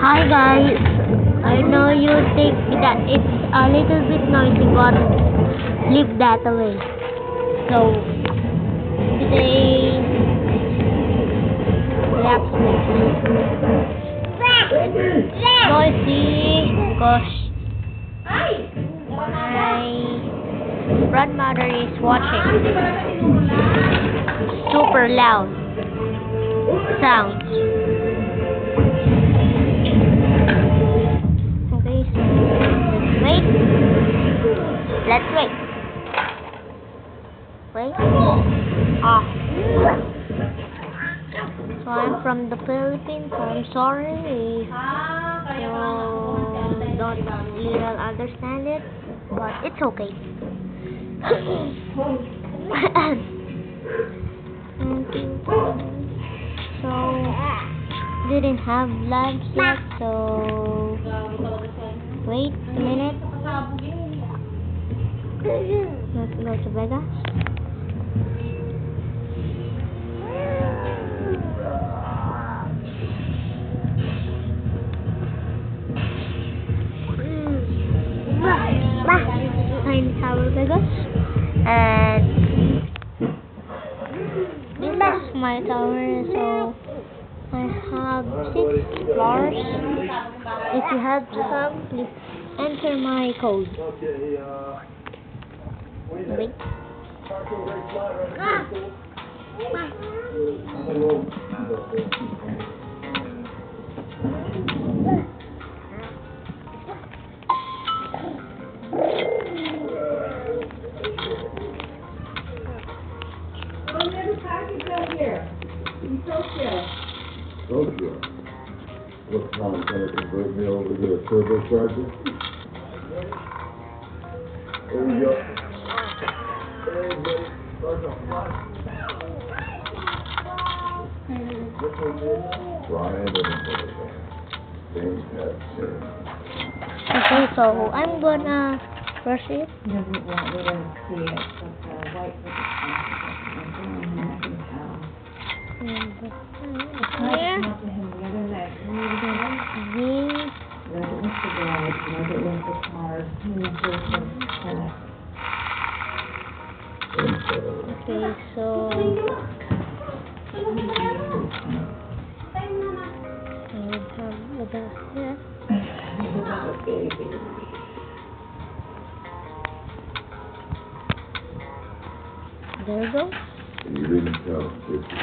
Hi guys, I know you think that it's a little bit noisy, but leave that away. So, today, reaction is noisy because my grandmother is watching. Super loud sounds. Okay, so let's wait. Wait. So I'm from the Philippines. I'm sorry if you don't really understand it, but it's okay. So didn't have lives yet, so wait a minute. Let's go to Vegas. Tiny Tower Vegas, and this is my tower. So I have 6 floors. If you have some, please enter my code. Wait. Tokyo. What time can I convert me over to a turbocharger? There we go. Hey, buddy. Brian and things have changed. Okay, so I'm gonna brush it. Doesn't want me to see it, but white with Here. to him the other night. This. Red was the bride, red was the car, and the first was tennis. Okay, so I would have the here. There we go. You didn't tell, did you?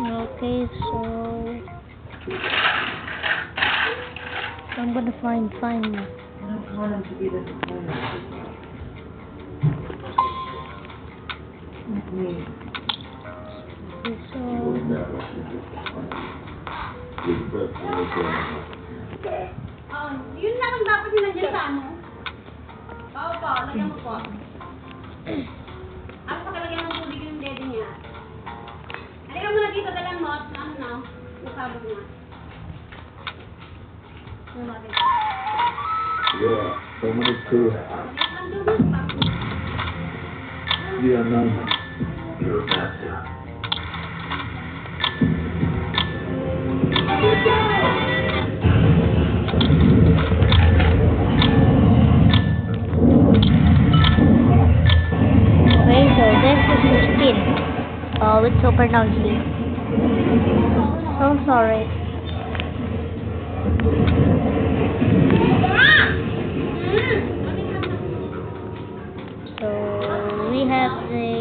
Okay, so I'm gonna find. I don't want him to be disappointed. With me. Okay, so Wasn't that what you did? You're the best one that's ever. Yun lang ang dapat nyo nandiyan sa ano. Oo po, lagyan mo po. Ako pakalagyan ng tubig yung dede niya. Halika mo na dito, dalang mo. Ano na? Nasabog na. Ano ba dito? Yeah, so many cool. Ang dugos pa. Yeah, no. You're a master. okay, so this is the spin. Oh, it's super noisy. So sorry. So we have the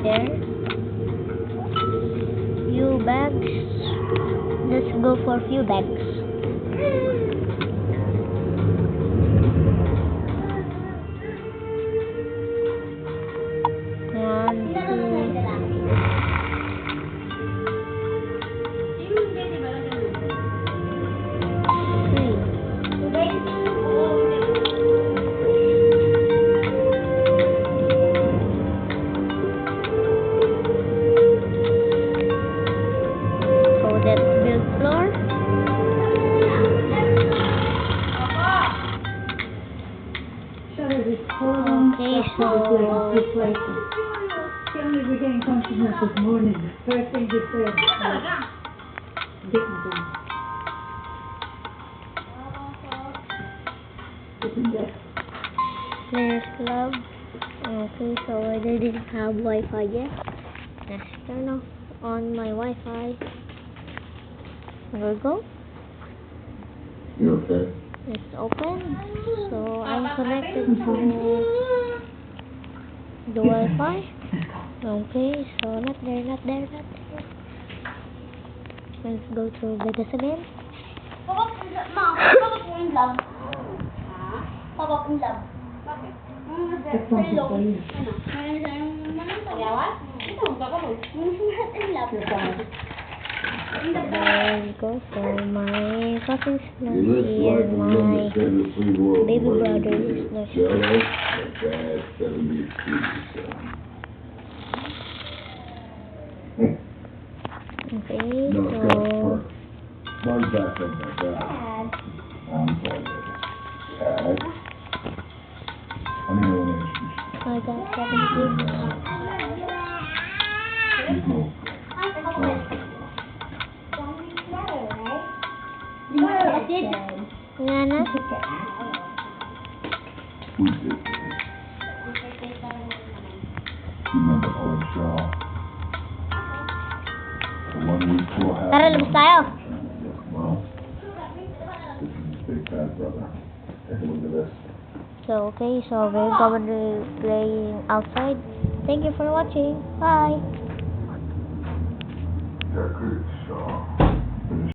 there few bags. Let's go for few bags. One, Yung dede ba lagyan mo? 2, 3. So that's build floor. Shutter is holding. Okay, so Good places. She only regained consciousness this morning. First thing she said was, Big one. Isn't that? There's love. Okay, so I didn't have Wi-Fi yet. Let's turn on my Wi-Fi. There we go. You okay? It's open. So I'm connected to the Wi-Fi. Okay, so not there. Let's go to Vegas again. Papa in love. Papa in love. Bakit? That's not the same. Sayawan? Ito, gagawin. In love. Your father. There we go. So my cousin's not You look here. like a My member of the free world. baby What brother you is do? not Jello, a bad 70s pizza. okay. No, it's got So perk. Smar's back up my back. I'm sorry. Dad. I'm the only issue. I got 17. There's no. Nana? Who's this? Remember Old Shaw? The one we still have. Tara, labas tayo. Well, this is his big bad brother. Take a look at this. So, okay, so we're going to be playing outside. Thank you for watching. Bye. Jack Shaw.